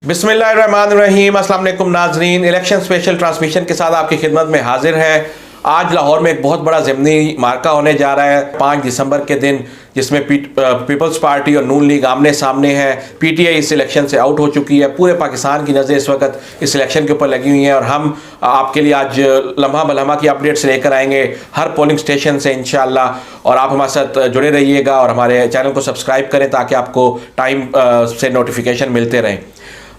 बिस्मिल्लाहिर्रहमानिर्रहीम। अस्सलाम वालेकुम नाजरीन, इलेक्शन स्पेशल ट्रांसमिशन के साथ आपकी खिदमत में हाजिर है। आज लाहौर में एक बहुत बड़ा ज़मीनी मार्का होने जा रहा है 5 दिसंबर के दिन, जिसमें पीपल्स पार्टी और नून लीग आमने सामने है। पीटीआई इस इलेक्शन से आउट हो चुकी है। पूरे पाकिस्तान की नज़रें इस वक्त इस इलेक्शन के ऊपर लगी हुई हैं और हम आपके लिए आज लम्हा बलम्हा की अपडेट्स लेकर आएंगे हर पोलिंग स्टेशन से इंशाअल्लाह। और आप हमारे साथ जुड़े रहिएगा और हमारे चैनल को सब्सक्राइब करें ताकि आपको टाइम से नोटिफिकेशन मिलते रहें।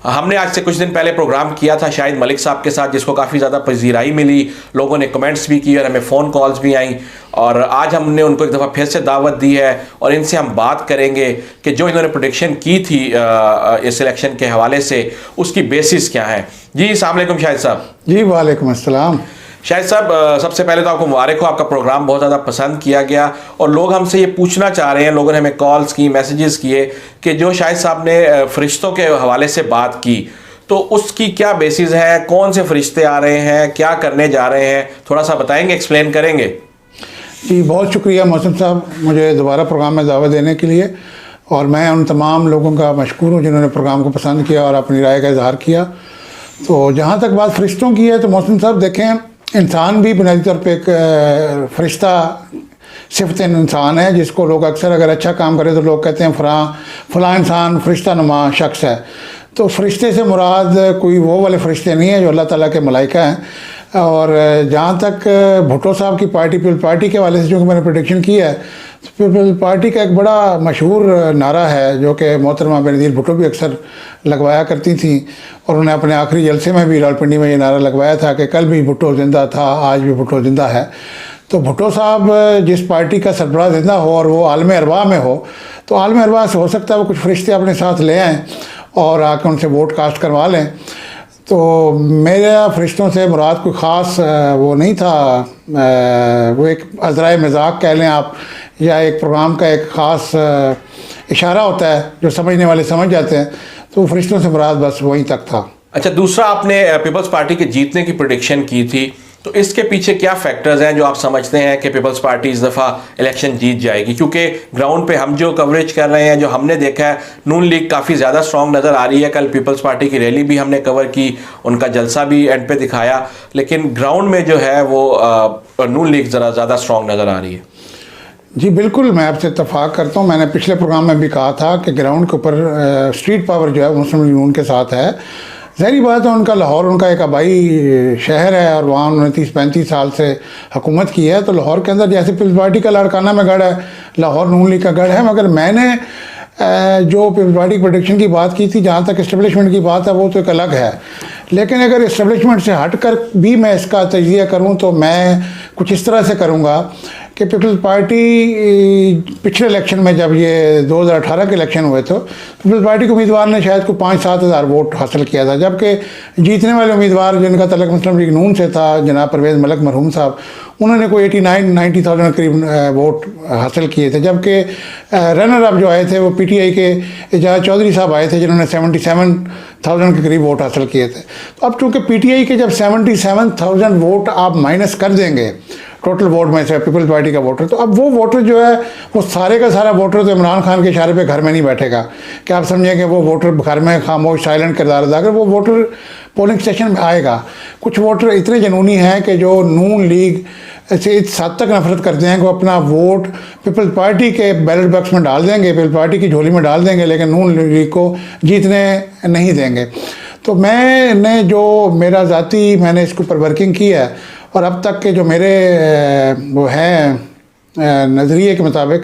हमने आज से कुछ दिन पहले प्रोग्राम किया था शाहिद मलिक साहब के साथ, जिसको काफ़ी ज़्यादा पजीराई मिली, लोगों ने कमेंट्स भी किए और हमें फ़ोन कॉल्स भी आई। और आज हमने उनको एक दफ़ा फिर से दावत दी है और इनसे हम बात करेंगे कि जो इन्होंने प्रेडिक्शन की थी इस इलेक्शन के हवाले से, उसकी बेसिस क्या है। जी अस्सलाम वालेकुम शाहिद साहब। जी वालेकुम अस्सलाम। शाहिद साहब, सबसे पहले तो आपको मुबारक हो, आपका प्रोग्राम बहुत ज़्यादा पसंद किया गया और लोग हमसे ये पूछना चाह रहे हैं, लोगों ने हमें कॉल्स की, मैसेजेस किए कि जो शाहिद साहब ने फरिश्तों के हवाले से बात की, तो उसकी क्या बेसिस है, कौन से फरिश्ते आ रहे हैं, क्या करने जा रहे हैं, थोड़ा सा बताएंगे, एक्सप्लेन करेंगे। जी बहुत शुक्रिया मोहसिन साहब मुझे दोबारा प्रोग्राम में दावत देने के लिए, और मैं उन तमाम लोगों का मशकूर हूँ जिन्होंने प्रोग्राम को पसंद किया और अपनी राय का इजहार किया। तो जहाँ तक बात फरिश्तों की है तो मोहसिन साहब देखें, इंसान भी बुनियादी तौर पे एक फरिश्ता सिफत इंसान है, जिसको लोग अक्सर अगर अच्छा काम करे तो लोग कहते हैं फलां इंसान फरिश्ता नुमा शख्स है। तो फरिश्ते से मुराद कोई वो वाले फरिश्ते नहीं है जो अल्लाह ताला के मलाइका हैं। और जहाँ तक भुट्टो साहब की पार्टी पीपल्स पार्टी के हवाले से जो कि मैंने प्रेडिक्शन की है, तो पीपल्स पार्टी का एक बड़ा मशहूर नारा है जो कि मोहतरमा बेनज़ीर भुट्टो भी अक्सर लगवाया करती थी, और उन्हें अपने आखिरी जलसे में भी रावलपिंडी में ये नारा लगवाया था कि कल भी भुट्टो ज़िंदा था, आज भी भुट्टो ज़िंदा है। तो भुट्टो साहब जिस पार्टी का सरबराह ज़िंदा हो और वो आलम अरवा में हो, तो आलम अरवा से हो सकता है वो कुछ फरिश्ते अपने साथ ले आएँ और आकर उनसे वोट कास्ट करवा लें। तो मेरा फरिश्तों से मुराद कोई ख़ास वो नहीं था, वो एक अज़राए मजाक कह लें आप, या एक प्रोग्राम का एक ख़ास इशारा होता है जो समझने वाले समझ जाते हैं। तो फरिश्तों से मुराद बस वहीं तक था। अच्छा, दूसरा आपने पीपल्स पार्टी के जीतने की प्रेडिक्शन की थी, तो इसके पीछे क्या फैक्टर्स हैं जो आप समझते हैं कि पीपल्स पार्टी इस दफ़ा इलेक्शन जीत जाएगी? क्योंकि ग्राउंड पे हम जो कवरेज कर रहे हैं, जो हमने देखा है, नून लीग काफ़ी ज़्यादा स्ट्रॉन्ग नज़र आ रही है। कल पीपल्स पार्टी की रैली भी हमने कवर की, उनका जलसा भी एंड पे दिखाया, लेकिन ग्राउंड में जो है वो नून लीग ज़रा ज़्यादा स्ट्रॉन्ग नज़र आ रही है। जी बिल्कुल, मैं आपसे इत्तफाक करता हूँ। मैंने पिछले प्रोग्राम में भी कहा था कि ग्राउंड के ऊपर स्ट्रीट पावर जो है मुस्लिम लीग नून के साथ है। ज़ाहिर बात है, उनका लाहौर उनका एक आबाई शहर है और वहाँ उन्होंने 30-35 साल से हुकूमत की है। तो लाहौर के अंदर जैसे पीपल्स पार्टी का लाड़काना में गढ़ है, लाहौर नून लीग का गढ़ है। मगर मैंने जो पीपल्स पार्टी प्रोटेक्शन की बात की थी, जहाँ तक इस्टेब्लिशमेंट की बात है वो तो एक अलग है। लेकिन अगर इस्टेब्लिशमेंट से हट कर भी मैं इसका तजिया करूँ तो मैं कुछ इस तरह से करूँगा कि पीपल्स पार्टी पिछले इलेक्शन में जब ये 2018 के इलेक्शन हुए तो पीपल्स पार्टी के उम्मीदवार ने शायद को 5-7 हज़ार वोट हासिल किया था, जबकि जीतने वाले उम्मीदवार जिनका तल्लुक़ मुस्लिम लीग नून से था, जनाब परवेज़ मलिक मरहूम साहब, उन्होंने कोई 89-90,000 करीब वोट हासिल किए थे। जबकि रनर अप जो आए थे वो पीटीआई के एजाज चौधरी साहब आए थे, जिन्होंने 77,000 के करीब वोट हासिल किए थे। तो अब चूँकि पीटीआई के जब 77,000 वोट आप माइनस कर देंगे टोटल वोट में से पीपल्स पार्टी का वोटर, तो अब वो वोटर जो है वो सारे का सारा वोटर तो इमरान खान के इशारे पे घर में नहीं बैठेगा कि आप समझेंगे वो वोटर घर में खामोश साइलेंट किरदार अदा कर, वो वोटर पोलिंग स्टेशन में आएगा। कुछ वोटर इतने जनूनी हैं कि जो नून लीग से इस हद तक नफरत करते हैं कि वो अपना वोट पीपल्स पार्टी के बैलेट बॉक्स में डाल देंगे, पीपल्स पार्टी की झोली में डाल देंगे, लेकिन नून लीग को जीतने नहीं देंगे। तो मैंने जो मेरा ज़ाती मैंने इसके ऊपर वर्किंग की है और अब तक के जो मेरे वो हैं नज़रिए के मुताबिक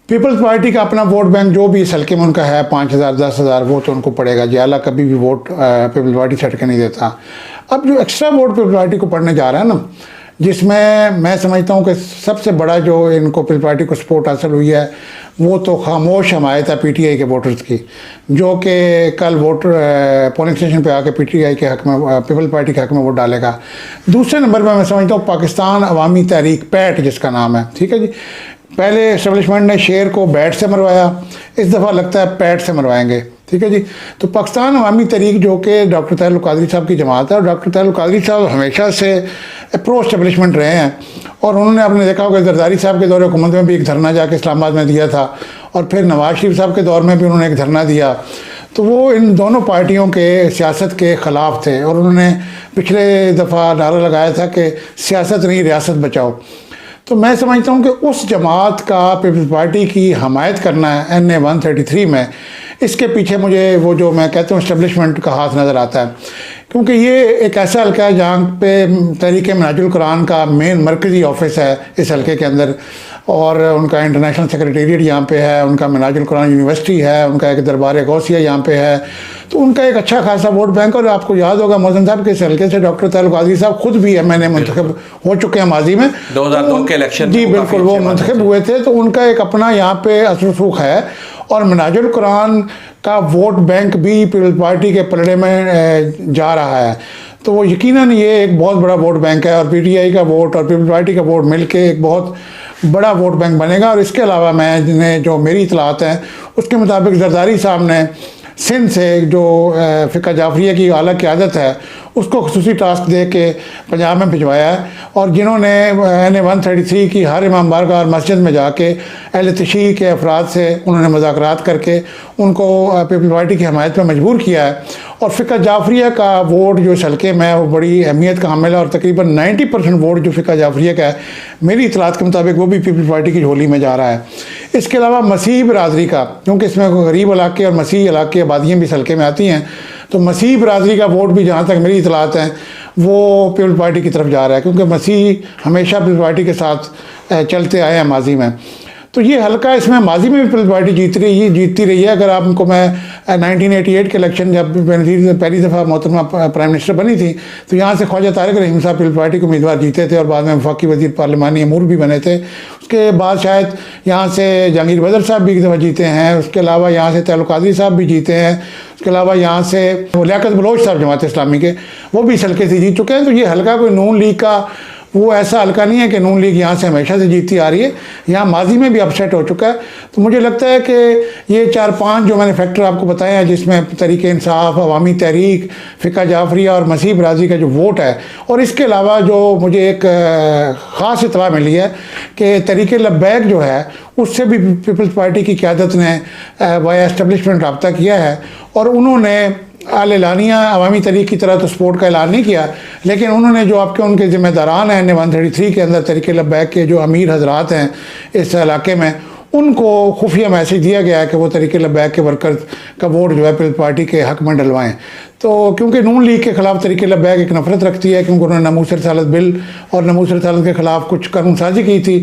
पीपल्स पार्टी का अपना वोट बैंक जो भी इस हल्के में उनका है 5,000 10,000 वो तो उनको पड़ेगा। जियाला कभी भी वोट पीपल्स पार्टी से हट के नहीं देता। अब जो एक्स्ट्रा वोट पीपल्स पार्टी को पड़ने जा रहा है ना, जिसमें मैं समझता हूँ कि सबसे बड़ा जो इनको पीपल्स पार्टी को सपोर्ट हासिल हुई है वो तो खामोश हमायत है पीटीआई के वोटर्स की, जो कि कल वोट पोलिंग स्टेशन पे आके पीटीआई के हक में पीपल्स पार्टी के हक में वोट डालेगा। दूसरे नंबर पर मैं समझता हूँ पाकिस्तान अवामी तहरीक पैट जिसका नाम है, ठीक है जी। पहले इस्टेब्लिशमेंट ने शेर को बैट से मरवाया, इस दफ़ा लगता है पैट से मरवाएंगे, ठीक है जी। तो पाकिस्तान अवामी तहरीक जो कि डॉक्टर तहल कादरी साहब की जमात है, और डॉक्टर तहल कादरी साहब हमेशा से प्रो इस्टेब्लिशमेंट रहे हैं, और उन्होंने आपने देखा होगा जरदारी साहब के दौर हुकूमत में भी एक धरना जाके इस्लामाबाद में दिया था, और फिर नवाज शरीफ साहब के दौर में भी उन्होंने एक धरना दिया। तो वो इन दोनों पार्टियों के सियासत के ख़िलाफ़ थे और उन्होंने पिछले दफ़ा नारा लगाया था कि सियासत नहीं रियासत बचाओ। तो मैं समझता हूँ कि उस जमात का पीपल्स पार्टी की हमायत करना है NA 133 में, इसके पीछे मुझे वो जो मैं कहता हूँ इस्टेब्लिशमेंट का हाथ नज़र आता है, क्योंकि ये एक ऐसा हल्का है जहाँ पे तहरीक मिन्हाजुल कुरान का मेन मरकज़ी ऑफिस है इस हल्के के अंदर, और उनका इंटरनेशनल सेक्रेटेरिएट यहाँ पे है, उनका मिन्हाजुल कुरान यूनिवर्सिटी है, उनका एक दरबार गौसिया यहाँ पे है, तो उनका एक अच्छा खासा वोट बैंक। और आपको याद होगा मोहसिन साहब के इस हल्के से डॉक्टर तालुक कादरी साहब खुद भी MNA मुंतखब हो चुके हैं माजी में, 2002 के इलेक्शन जी बिल्कुल, वो मुंतखब हुए थे। तो उनका एक अपना यहाँ पे असर रसूख है, और मिन्हाजुल कुरान का वोट बैंक भी पीपल्स पार्टी के पलड़े में जा रहा है। तो वो यकीनन ये एक बहुत बड़ा वोट बैंक है, और PTI का वोट और पीपल्स पार्टी का वोट मिलके एक बहुत बड़ा वोट बैंक बनेगा। और इसके अलावा मैंने जो मेरी इतलात हैं उसके मुताबिक जरदारी साहब ने सिंध से जो फ़िका जाफरिया की आला क़यादत है उसको खुसूसी टास्क दे के पंजाब में भिजवाया है, और जिन्होंने NA 133 की हर इमाम बारगाह और मस्जिद में जाके अहले तशय्युअ के अफराद से उन्होंने मुज़ाकरात करके उनको पीपल्स पार्टी की हमायत में मजबूर किया है। और फ़िका जाफरिया का वोट जो इस हल्के में है वो बड़ी अहमियत का हामिल है, और तकरीबन 90% वोट जो फ़िका जाफरिया का है मेरी इतलात के मुताबिक वो भी पीपल्स पार्टी की झोली में जा रहा है। इसके अलावा मसीह बरादरी का, क्योंकि इसमें गरीब इलाके और मसीह इलाके आबादियाँ भी इस हल्के में आती हैं, तो मसीह बरादरी का वोट भी जहाँ तक मेरी इतलात हैं वो पीपल्स पार्टी की तरफ जा रहा है, क्योंकि मसीह हमेशा पीपल्स पार्टी के साथ चलते आए हैं माजी में। तो ये हल्का, इसमें माजी में भी पीपल्स पार्टी जीतती रही है। अगर आपको मैं 1988 के इलेक्शन जब बेनज़ीर पहली दफ़ा मोहतरमा प्राइम मिनिस्टर बनी थी, तो यहाँ से ख्वाजा तारिक रहीम साहब पीपल्स पार्टी के उम्मीदवार जीते थे और बाद में वफाकी वज़ीर पार्लिमानी अमूर भी बने थे। उसके बाद शायद यहाँ से जहांगीर बदर साहब भी एक दफ़ा जीते हैं, उसके अलावा यहाँ से तालुक कादरी साहब भी जीते हैं, उसके अलावा यहाँ से लियाकत बलोच साहब जमात इस्लामी के, वो भी इस हल्के से जीत चुके हैं। तो ये हल्का कोई नून लीग का वो ऐसा हल्का नहीं है कि नून लीग यहाँ से हमेशा से जीतती आ रही है, यहाँ माजी में भी अपसेट हो चुका है। तो मुझे लगता है कि ये 4-5 जो मैंने फैक्टर आपको बताए हैं, जिसमें तहरीक इंसाफ, अवामी तहरीक, फ़िका जाफरिया और मसीह बरादरी का जो वोट है, और इसके अलावा जो मुझे एक ख़ास इतला मिली है कि तहरीक लब्बैक जो है उससे भी पीपल्स पार्टी की क़यादत ने वाया एस्टेब्लिशमेंट रब्ता किया है, और उन्होंने आलानिया अवामी तहरीक की तरह तो सपोर्ट का ऐलान नहीं किया, लेकिन उन्होंने जो आपके उनके ज़िम्मेदारान हैं NA 133 के अंदर तहरीक लब्बैक के जो अमीर हजरात हैं इस इलाके में, उनको खुफिया मैसेज दिया गया है कि वो तहरीक लब्बैक के वर्कर्स का वोट जो है पीपल्स पार्टी के हक़ में डलवाएँ। तो क्योंकि नून लीग के ख़िलाफ़ तहरीक लब्बैक एक नफ़रत रखती है, क्योंकि उन्होंने नमूस रसालत बिल और नमूस रसालत के ख़िलाफ़ कुछ कानून साजी की थी,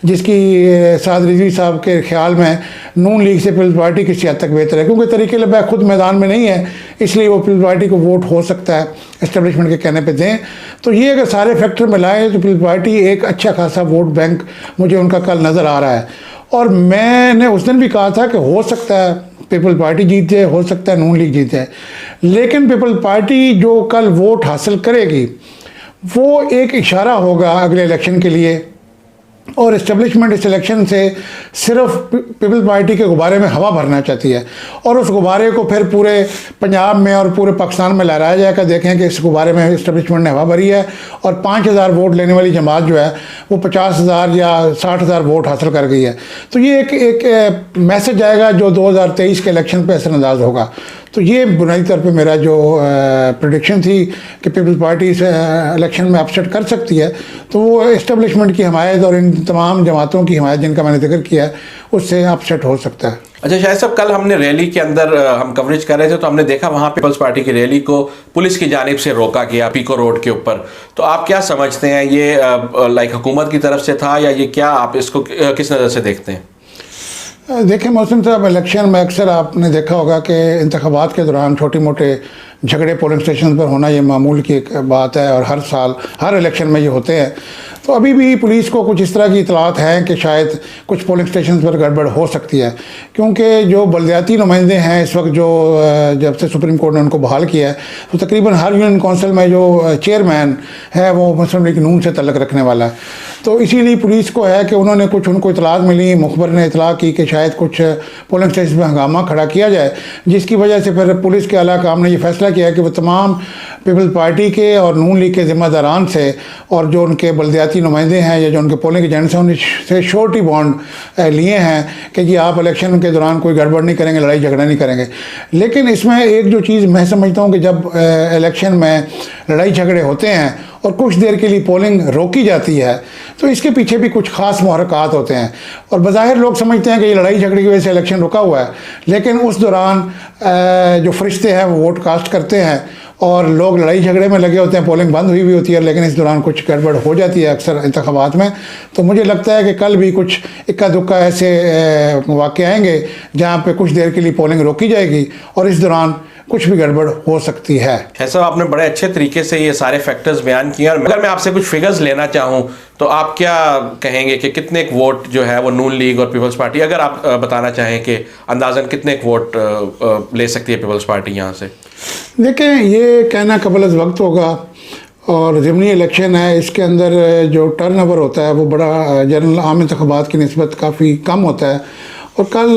जिसकी साद रिजवी साहब के ख्याल में नून लीग से पीपल्स पार्टी किसी हद तक बेहतर है, क्योंकि तहरीक लब्बैक खुद मैदान में नहीं है, इसलिए वो पीपल्स पार्टी को वोट हो सकता है इस्टेब्लिशमेंट के कहने पे दें। तो ये अगर सारे फैक्टर मिलाएँ तो पीपल्स पार्टी एक अच्छा खासा वोट बैंक मुझे उनका कल नज़र आ रहा है। और मैंने उस दिन भी कहा था कि हो सकता है पीपल्स पार्टी जीत जाए, हो सकता है नून लीग जीत जाए, लेकिन पीपल्स पार्टी जो कल वोट हासिल करेगी वो एक इशारा होगा अगले इलेक्शन के लिए, और इस्टेब्लिशमेंट इस इलेक्शन से सिर्फ पीपल्स पार्टी के गुब्बारे में हवा भरना चाहती है, और उस गुब्बारे को फिर पूरे पंजाब में और पूरे पाकिस्तान में लहराया जाएगा। देखें कि इस गुब्बारे में इस्टेब्लिशमेंट ने हवा भरी है, और 5000 वोट लेने वाली जमात जो है वो 50,000 या 60,000 वोट हासिल कर गई है। तो ये एक मैसेज आएगा जो 2023 के इलेक्शन पर असरअंदाज होगा। तो ये बुनियादी तौर पे मेरा जो प्रेडिक्शन थी कि पीपल्स पार्टी इस इलेक्शन में अपसेट कर सकती है, तो वो इस्टेब्लिशमेंट की हमायत और इन तमाम जमातों की हमायत जिनका मैंने जिक्र किया है उससे अपसेट हो सकता है। अच्छा शायद साहब, कल हमने रैली के अंदर हम कवरेज कर रहे थे, तो हमने देखा वहाँ पीपल्स पार्टी की रैली को पुलिस की जानिब से रोका गया पीको रोड के ऊपर। तो आप क्या समझते हैं, ये लाइक हुकूमत की तरफ से था, या ये क्या आप इसको किस नज़र से देखते हैं? देखें मोहसिन साहब, इलेक्शन में अक्सर आपने देखा होगा कि इंतखाबात के दौरान छोटे मोटे झगड़े पोलिंग स्टेशन पर होना ये मामूल की एक बात है, और हर साल हर इलेक्शन में ये होते हैं। तो अभी भी पुलिस को कुछ इस तरह की इतलात हैं कि शायद कुछ पोलिंग स्टेशन पर गड़बड़ हो सकती है, क्योंकि जो बलदियाती नुमाइंदे हैं इस वक्त जो जब से सुप्रीम कोर्ट ने उनको बहाल किया है, तो तकरीबन हर यूनियन कौंसिल में जो चेयरमैन है वो मुस्लिम लीग नून से तल्लक रखने वाला है। तो इसीलिए पुलिस को है कि उन्होंने कुछ उनको इतलात मिली, मुखबर ने इतला की कि शायद कुछ पोलिंग स्टेशन पर हंगामा खड़ा किया जाए, जिसकी वजह से फिर पुलिस के आला काम ने ये फैसला किया कि वो तमाम पीपल्स पार्टी के और नून लीग के ज़िम्मेदारान से और जो उनके बलदियाती पंचायती नुमाइंदे हैं या जो उनके पोलिंग एजेंट्स हैं उनसे श्योरिटी बॉन्ड लिए हैं कि जी आप इलेक्शन के दौरान कोई गड़बड़ नहीं करेंगे, लड़ाई झगड़ा नहीं करेंगे। लेकिन इसमें एक जो चीज़ मैं समझता हूँ कि जब इलेक्शन में लड़ाई झगड़े होते हैं और कुछ देर के लिए पोलिंग रोकी जाती है तो इसके पीछे भी कुछ ख़ास मुहरकात होते हैं। और बज़ाहिर लोग समझते हैं कि ये लड़ाई झगड़े की वजह से इलेक्शन रुका हुआ है, लेकिन उस दौरान जो फरिश्ते हैं वो वोट कास्ट करते हैं और लोग लड़ाई झगड़े में लगे होते हैं, पोलिंग बंद हुई भी होती है, लेकिन इस दौरान कुछ गड़बड़ हो जाती है अक्सर इंतखाबात में। तो मुझे लगता है कि कल भी कुछ इक्का दुक्का ऐसे वाक़े आएंगे जहाँ पे कुछ देर के लिए पोलिंग रोकी जाएगी और इस दौरान कुछ भी गड़बड़ हो सकती है। ऐसा आपने बड़े अच्छे तरीके से ये सारे फैक्टर्स बयान किए। और अगर मैं आपसे कुछ फिगर्स लेना चाहूँ तो आप क्या कहेंगे कि कितने वोट जो है वो नून लीग और पीपल्स पार्टी, अगर आप बताना चाहें कि अंदाज़न कितने वोट ले सकती है पीपल्स पार्टी यहाँ से? देखें, ये कहना कबल वक्त होगा और ज़िमनी इलेक्शन है, इसके अंदर जो टर्नओवर होता है वो बड़ा जनरल आम इंतखाबात की निस्बत काफ़ी कम होता है। और कल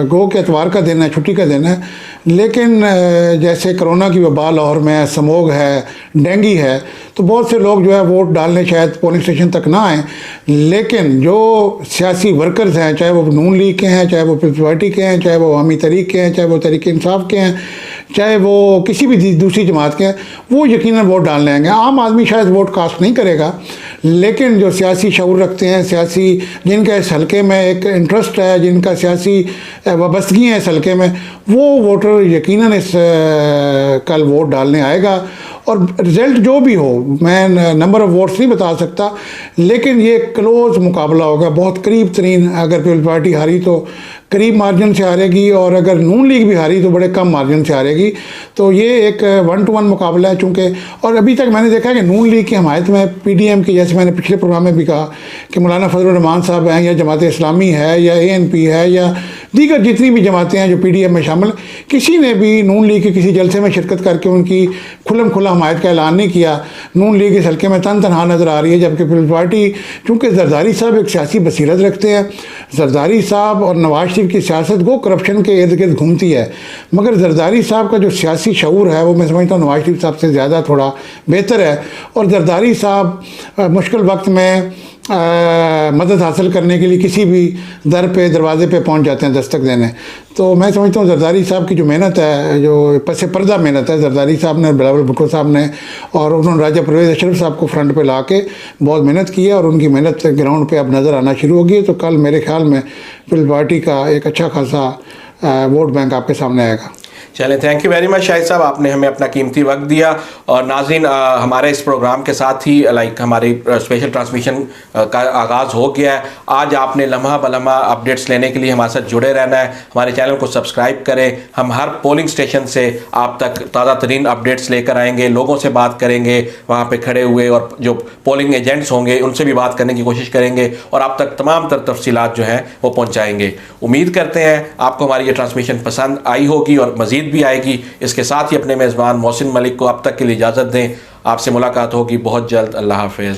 गो के एतवार का दिन है, छुट्टी का दिन है, लेकिन जैसे कोरोना की वबा लाहौर में, समोग है, डेंगी है, तो बहुत से लोग जो है वोट डालने शायद पोलिंग स्टेशन तक ना आएँ। लेकिन जो सियासी वर्कर्स हैं, चाहे वो नून लीग के हैं, चाहे वो पीपल्स पार्टी के हैं, चाहे वो अवामी तहरीक के हैं, चाहे वो तहरीक इंसाफ के हैं, चाहे वो किसी भी दूसरी जमात के हैं, वो यकीनन वोट डालने आएंगे। आम आदमी शायद वोट कास्ट नहीं करेगा, लेकिन जो सियासी शऊर रखते हैं, सियासी जिनका इस हल्के में एक इंटरेस्ट है, जिनका सियासी वाबस्तगी है इस हल्के में, वो वोटर यकीनन इस कल वोट डालने आएगा। और रिज़ल्ट जो भी हो, मैं नंबर ऑफ़ वोट्स नहीं बता सकता, लेकिन ये क्लोज़ मुकाबला होगा, बहुत करीब तरीन। अगर पीपल्स पार्टी हारी तो करीब मार्जिन से हारेगी और अगर नून लीग भी हारी तो बड़े कम मार्जिन से हारेगी। तो ये एक 1-to-1 मुकाबला है चूँकि। और अभी तक मैंने देखा है कि नून लीग की हमायत में PDM की, जैसे मैंने पिछले प्रोग्राम में भी कहा कि मौलाना फजल रहमान साहब हैं या जमात इस्लामी है या ANP है या दीगर जितनी भी जमातें हैं जो PDM में शामिल, किसी ने भी नून लीग के किसी जलसे में शिरकत करके उनकी खुल्लम खुल्ला हमायत का ऐलान नहीं किया। नून लीग इस हल्के में तन तनहा नज़र आ रही है, जबकि पीपल्स पार्टी, चूँकि जरदारी साहब एक सियासी बसीरत रखते हैं, जरदारी साहब और नवाज शरीफ की सियासत को करप्शन के इर्द गिर्द घूमती है, मगर जरदारी साहब का जो सियासी शऊर है वो मैं समझता हूँ नवाज शरीफ साहब से ज़्यादा थोड़ा बेहतर है। और जरदारी साहब मुश्किल वक्त में मदद हासिल करने के लिए किसी भी दरवाजे पे पहुंच जाते हैं दस्तक देने। तो मैं समझता हूँ जरदारी साहब की जो मेहनत है, जो पसे पर्दा मेहनत है जरदारी साहब ने, बिलावल भुट्टो साहब ने, और उन्होंने राजा परवेज़ अशरफ साहब को फ्रंट पे ला के बहुत मेहनत की है और उनकी मेहनत ग्राउंड पे अब नज़र आना शुरू होगी। तो कल मेरे ख्याल में पीपल्स पार्टी का एक अच्छा खासा वोट बैंक आपके सामने आएगा। चलें, thank you very much Shahid साहब, आपने हमें अपना कीमती वक्त दिया। और नाज़रीन, हमारे इस प्रोग्राम के साथ ही हमारी स्पेशल ट्रांसमिशन का आगाज़ हो गया है। आज आपने लम्हा बलम्हा अपडेट्स लेने के लिए हमारे साथ जुड़े रहना है। हमारे चैनल को सब्सक्राइब करें। हम हर पोलिंग स्टेशन से आप तक ताज़ा तरीन अपडेट्स लेकर आएंगे, लोगों से बात करेंगे, वहाँ पर खड़े हुए, और जो पोलिंग एजेंट्स होंगे उनसे भी बात करने की कोशिश करेंगे और आप तक तमाम तफसीलात जो हैं वो पहुँचाएँगे। उम्मीद करते हैं आपको हमारी ये ट्रांसमिशन पसंद आई होगी और मज़ीद भी आएगी। इसके साथ ही अपने मेज़बान मोहसिन मलिक को अब तक के लिए इजाज़त दें। आपसे मुलाकात होगी बहुत जल्द। अल्लाह हाफ़िज़।